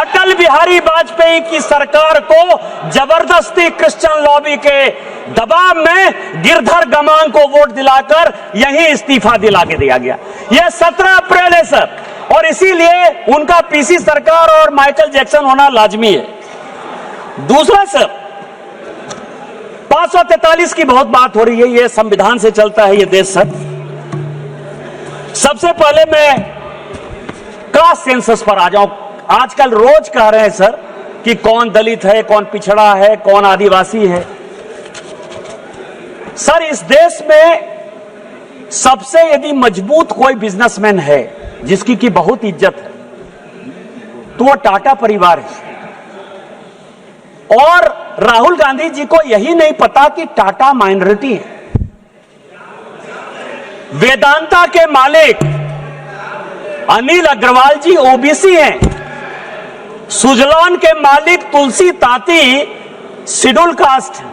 अटल बिहारी वाजपेयी की सरकार को जबरदस्ती क्रिश्चियन लॉबी के दबाव में गिरधर गमांग को वोट दिलाकर यही इस्तीफा दिला के दिया गया। यह 17 अप्रैल है सर, और इसीलिए उनका पीसी सरकार और माइकल जैक्सन होना लाजमी है। दूसरा सर, 543 की बहुत बात हो रही है, यह संविधान से चलता है ये देश सर। सबसे पहले मैं कास्ट सेंसस पर आ जाऊं। आजकल रोज कह रहे हैं सर कि कौन दलित है, कौन पिछड़ा है, कौन आदिवासी है। सर, इस देश में सबसे यदि मजबूत कोई बिजनेसमैन है जिसकी की बहुत इज्जत है तो वो टाटा परिवार है। और राहुल गांधी जी को यही नहीं पता कि टाटा माइनॉरिटी है। वेदांता के मालिक अनिल अग्रवाल जी ओबीसी हैं। सुजलॉन के मालिक तुलसी ताती शेड्यूल कास्ट हैं।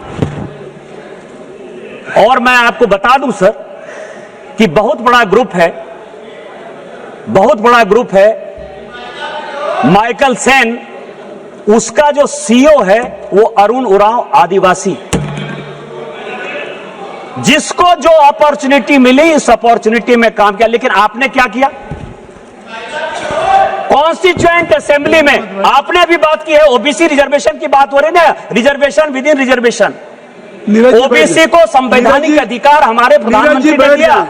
और मैं आपको बता दूं सर कि बहुत बड़ा ग्रुप है माइकल सेन, उसका जो सीईओ है वो अरुण उरांव आदिवासी, जिसको जो अपॉर्चुनिटी मिली इस अपॉर्चुनिटी में काम किया। लेकिन आपने क्या किया? कॉन्स्टिट्यूएंट असेंबली में आपने भी बात की है, ओबीसी रिजर्वेशन की बात हो रही है ना, reservation with in reservation. OBC को संवैधानिक अधिकार हमारे प्रधानमंत्री ने दिया।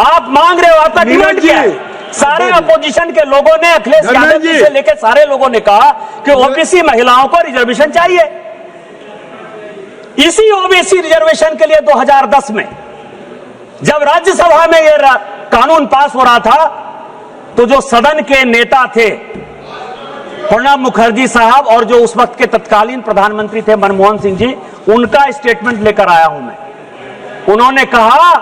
आप मांग रहे हो, आपका डिमांड क्या है? सारे अपोजिशन के लोगों ने, अखिलेश यादव जी से लेकर सारे लोगों ने कहा कि ओबीसी महिलाओं को रिजर्वेशन चाहिए। इसी ओबीसी रिजर्वेशन के लिए 2010 में जब राज्यसभा में यह कानून पास हो रहा था तो जो सदन के नेता थे प्रणब मुखर्जी साहब और जो उस वक्त के तत्कालीन प्रधानमंत्री थे मनमोहन सिंह जी, उनका स्टेटमेंट लेकर आया हूं मैं। उन्होंने कहा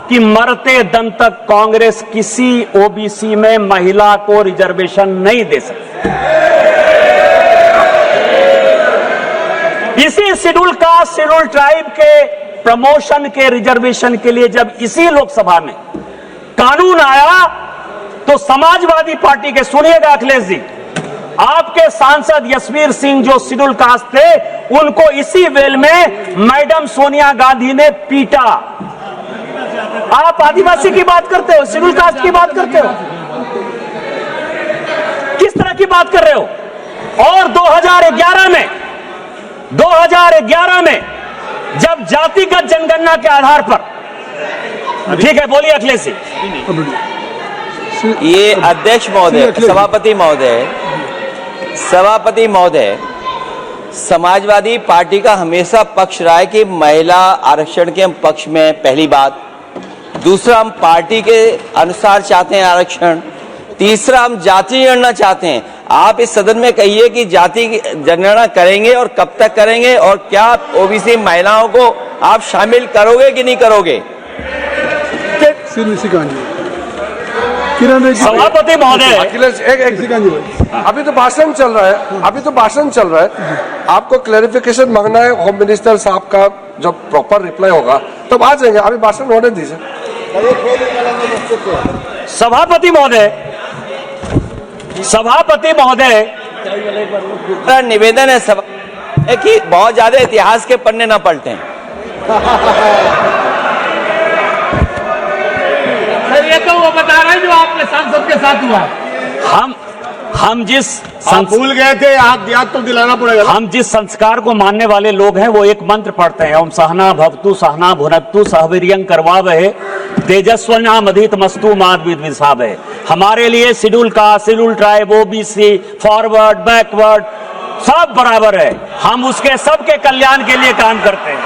कि मरते दम तक कांग्रेस किसी ओबीसी में महिला को रिजर्वेशन नहीं दे सकती। इसी शेड्यूल कास्ट शेड्यूल ट्राइब के प्रमोशन के रिजर्वेशन के लिए जब इसी लोकसभा में कानून आया तो समाजवादी पार्टी के, सुनिएगा अखिलेश जी, आपके सांसद यशवीर सिंह जो शेड्यूल कास्ट थे, उनको इसी वेल में मैडम सोनिया गांधी ने पीटा। आप आदिवासी की बात करते हो, शेड्यूल कास्ट की बात करते हो, किस तरह की बात कर रहे हो? और 2011 में जब जातिगत जनगणना के आधार पर, ठीक है बोलिए अखिलेश जी। ये अध्यक्ष महोदय, सभापति महोदय, समाजवादी पार्टी का हमेशा पक्ष रहा है कि महिला आरक्षण के हम पक्ष में, पहली बात। दूसरा, हम पार्टी के अनुसार चाहते हैं आरक्षण। तीसरा, हम जाति जनगणना चाहते हैं। आप इस सदन में कहिए कि जाति जनगणना करेंगे और कब तक करेंगे, और क्या ओबीसी महिलाओं को आप शामिल करोगे कि नहीं करोगे? सभापति महोदय, अखिलेश अभी तो भाषण चल रहा है, आपको क्लैरिफिकेशन मांगना है होम मिनिस्टर साहब का, जब प्रॉपर रिप्लाई होगा तब आ जाएंगे। अभी भाषण होने दीजिए। सभापति महोदय, निवेदन है कि बहुत ज्यादा इतिहास के पन्ने न पलटें। ये तो वो बता रहे हैं जो आपके सांसद के साथ हुआ। हम जिस भूल गए थे, याद तो दिलाना पड़ेगा। हम जिस संस्कार को मानने वाले लोग हैं वो एक मंत्र पढ़ते हैं, ओम सहना भवतु सहना भुनक्तु सहवीर्यं करवावहै तेजस्विनामधित मस्तु मा विद्विषावहै। हमारे लिए schedule caste, schedule tribe, OBC, forward, backward सब बराबर है। हम उसके सबके कल्याण के लिए काम करते हैं।